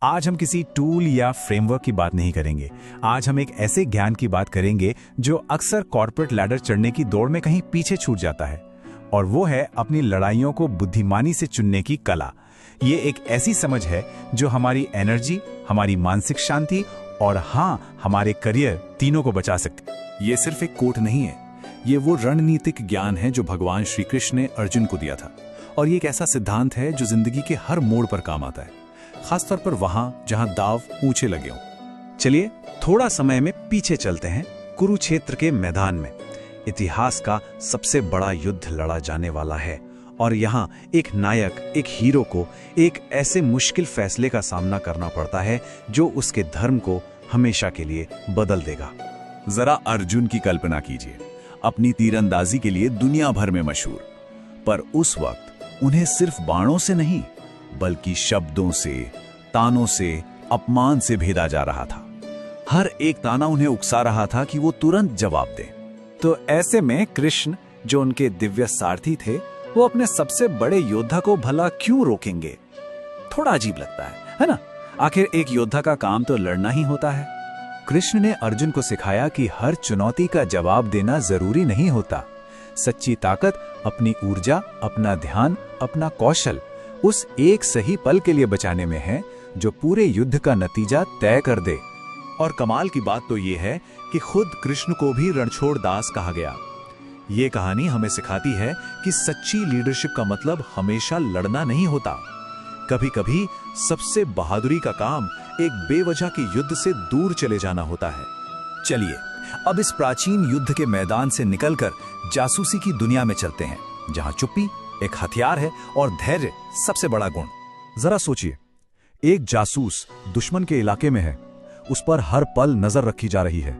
आज हम किसी टूल या फ्रेमवर्क की बात नहीं करेंगे। आज हम एक ऐसे ज्ञान की बात करेंगे जो अक्सर कॉर्पोरेट लैडर चढ़ने की दौड़ में कहीं पीछे छूट जाता है, और वो है अपनी लड़ाइयों को बुद्धिमानी से चुनने की कला। ये एक ऐसी समझ है जो हमारी एनर्जी, हमारी मानसिक शांति और हाँ, हमारे करियर तीनों को बचा सकती। ये सिर्फ एक कोट नहीं है, ये वो रणनीतिक ज्ञान है जो भगवान श्री कृष्ण ने अर्जुन को दिया था। और ये एक ऐसा सिद्धांत है जो जिंदगी के हर मोड़ पर काम आता है, खासतौर पर वहां जहां दाव ऊंचे लगे हों। चलिए थोड़ा समय में पीछे चलते हैं, कुरुक्षेत्र के मैदान में। इतिहास का सबसे बड़ा युद्ध लड़ा जाने वाला है, और यहाँ एक नायक, एक हीरो को एक ऐसे मुश्किल फैसले का सामना करना पड़ता है जो उसके धर्म को हमेशा के लिए बदल देगा। जरा अर्जुन की कल्पना कीजिए, अपनी तीरंदाजी के लिए दुनिया भर में मशहूर, पर उस वक्त उन्हें सिर्फ बाणों से नहीं बल्कि शब्दों से, तानों से, अपमान से भेदा जा रहा था। हर एक ताना उन्हें उकसा रहा था कि वो तुरंत जवाब दें। तो ऐसे में कृष्ण, जो उनके दिव्य सारथी थे, वो अपने सबसे बड़े योद्धा को भला क्यों रोकेंगे? थोड़ा अजीब लगता है ना? आखिर एक योद्धा का काम तो लड़ना ही होता है। कृष्ण ने अर्जुन को सिखाया कि हर चुनौती का जवाब देना जरूरी नहीं होता। सच्ची ताकत अपनी ऊर्जा, अपना ध्यान, अपना कौशल उस एक सही पल के लिए बचाने में है जो पूरे युद्ध का नतीजा तय कर दे। और कमाल की बात तो ये है कि खुद कृष्ण को भी रणछोड़ दास कहा गया। ये कहानी हमें सिखाती है कि सच्ची लीडरशिप का मतलब हमेशा लड़ना नहीं होता। कभी कभी सबसे बहादुरी का काम एक बेवजह के युद्ध से दूर चले जाना होता है। चलिए अब इस प्राचीन युद्ध के मैदान से निकलकर जासूसी की दुनिया में चलते हैं, जहां चुप्पी एक हथियार है और धैर्य सबसे बड़ा गुण। जरा सोचिए, एक जासूस दुश्मन के इलाके में है, उस पर हर पल नजर रखी जा रही है,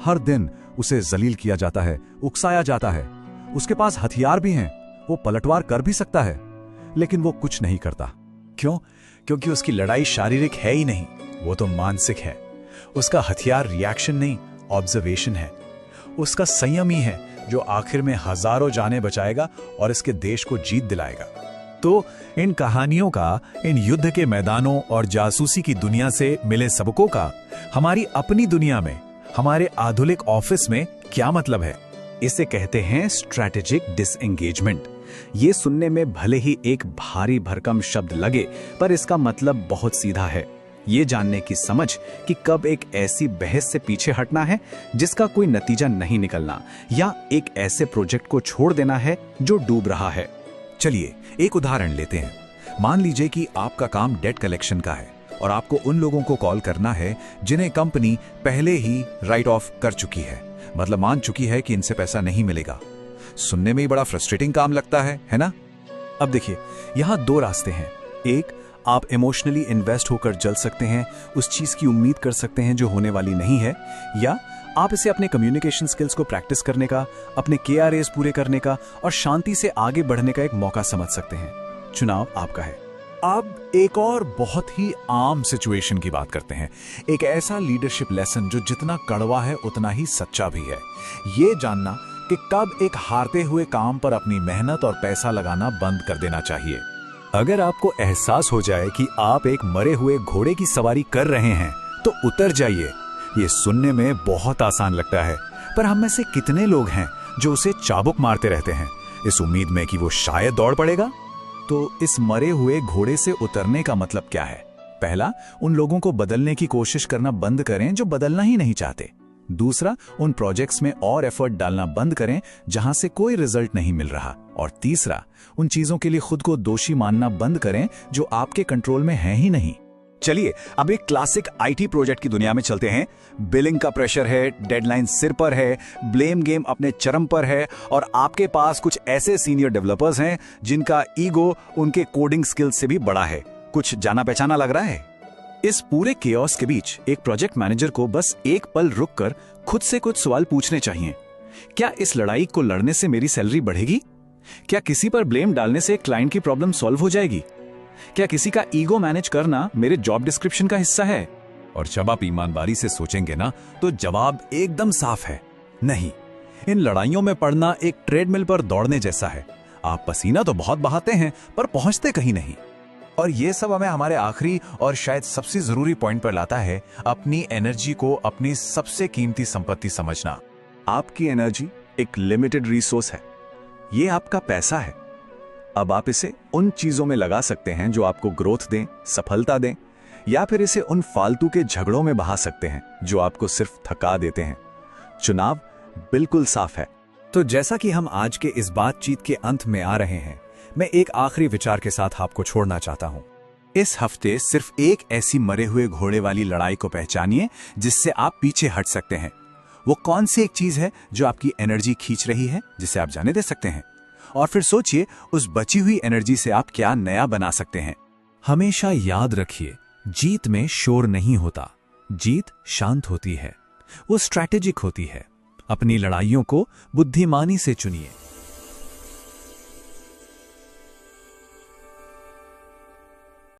हर दिन उसे जलील किया जाता है, उकसाया जाता है। उसके पास हथियार भी हैं, वो पलटवार कर भी सकता है, लेकिन वो कुछ नहीं करता। क्यों? क्योंकि उसकी लड़ाई शारीरिक है ही नहीं, वो तो मानसिक है। उसका हथियार रिएक्शन नहीं, ऑब्जर्वेशन है। उसका संयम ही है जो आखिर में हजारों जानें बचाएगा और इसके देश को जीत दिलाएगा। तो इन कहानियों का, इन युद्ध के मैदानों और जासूसी की दुनिया से मिले सबकों का हमारी अपनी दुनिया में, हमारे आधुनिक ऑफिस में क्या मतलब है? इसे कहते हैं स्ट्रैटेजिक डिसएंगेजमेंट। ये सुनने में भले ही एक भारी भरकम शब्द लगे, पर इसका मतलब बहुत सीधा है। ये जानने की समझ कि कब एक ऐसी बहस से पीछे हटना है जिसका कोई नतीजा नहीं निकलना, या एक ऐसे प्रोजेक्ट को छोड़ देना है जो डूब रहा है। चलिए एक उदाहरण लेते हैं। मान लीजिए कि आपका काम डेट कलेक्शन का है और आपको उन लोगों को कॉल करना है जिन्हें कंपनी पहले ही राइट ऑफ कर चुकी है, मतलब मान चुकी है कि इनसे पैसा नहीं मिलेगा। सुनने में ही बड़ा फ्रस्ट्रेटिंग काम लगता है ना? अब देखिए, यहाँ दो रास्ते हैं। एक, आप इमोशनली इन्वेस्ट होकर जल सकते हैं, उस चीज की उम्मीद कर सकते हैं जो होने वाली नहीं है, या आप इसे अपने कम्युनिकेशन स्किल्स को प्रैक्टिस करने का, अपने KRAs पूरे करने का और शांति से आगे बढ़ने का एक मौका समझ सकते हैं। चुनाव आपका है। अब एक और बहुत ही आम सिचुएशन की बात करते हैं। एक ऐसा लीडरशिप लेसन जो जितना कड़वा है उतना ही सच्चा भी है। ये जानना कि कब एक हारते हुए काम पर अपनी मेहनत और पैसा लगाना बंद कर देना चाहिए। अगर आपको एहसास हो जाए कि आप एक मरे हुए घोड़े की सवारी कर रहे हैं, तो उतर जाइए। ये सुनने में बहुत आसान लगता है, पर हम में से कितने लोग हैं जो उसे चाबुक मारते रहते हैं, इस उम्मीद में कि वो शायद दौड़ पड़ेगा? तो इस मरे हुए घोड़े से उतरने का मतलब क्या है? पहला, उन लोगों को बदलने की कोशिश करना बंद करें जो बदलना ही नहीं चाहते। दूसरा, उन प्रोजेक्ट्स में और एफर्ट डालना बंद करें जहां से कोई रिजल्ट नहीं मिल रहा। और तीसरा, उन चीजों के लिए खुद को दोषी मानना बंद करें जो आपके कंट्रोल में है ही नहीं। चलिए अब एक क्लासिक IT प्रोजेक्ट की दुनिया में चलते हैं। बिलिंग का प्रेशर है, डेडलाइन सिर पर है, ब्लेम गेम अपने चरम पर है, और आपके पास कुछ ऐसे सीनियर डेवलपर्स हैं जिनका ईगो उनके कोडिंग स्किल्स से भी बड़ा है। कुछ जाना पहचाना लग रहा है? इस पूरे केओस के बीच एक प्रोजेक्ट मैनेजर को बस एक पल रुककर खुद से कुछ सवाल पूछने चाहिए। क्या इस लड़ाई को लड़ने से मेरी सैलरी बढ़ेगी? क्या किसी पर ब्लेम डालने से क्लाइंट की प्रॉब्लम सॉल्व हो जाएगी? क्या किसी का ईगो मैनेज करना मेरे जॉब डिस्क्रिप्शन का हिस्सा है? और जब आप ईमानदारी से सोचेंगे ना, तो जवाब एकदम साफ है, नहीं। इन लड़ाइयों में पड़ना एक ट्रेडमिल पर दौड़ने जैसा है। आप पसीना तो बहुत बहाते हैं पर पहुंचते कहीं नहीं। और ये सब हमें हमारे आखिरी और शायद सबसे जरूरी पॉइंट पर लाता है, अपनी एनर्जी को अपनी सबसे कीमती संपत्ति समझना। आपकी एनर्जी एक लिमिटेड रिसोर्स है, ये आपका पैसा है। अब आप इसे उन चीजों में लगा सकते हैं जो आपको ग्रोथ दें, सफलता दें, या फिर इसे उन फालतू के झगड़ों में बहा सकते हैं जो आपको सिर्फ थका देते हैं। चुनाव बिल्कुल साफ है। तो जैसा कि हम आज के इस बातचीत के अंत में आ रहे हैं, मैं एक आखिरी विचार के साथ आपको छोड़ना चाहता हूं। इस हफ्ते सिर्फ एक ऐसी मरे हुए घोड़े वाली लड़ाई को पहचानिए जिससे आप पीछे हट सकते हैं। वो कौन सी एक चीज है जो आपकी एनर्जी खींच रही है, जिसे आप जाने दे सकते हैं, और फिर सोचिए उस बची हुई एनर्जी से आप क्या नया बना सकते हैं। हमेशा याद रखिए, जीत में शोर नहीं होता, जीत शांत होती है, वो स्ट्रैटेजिक होती है। अपनी लड़ाइयों को बुद्धिमानी से चुनिए।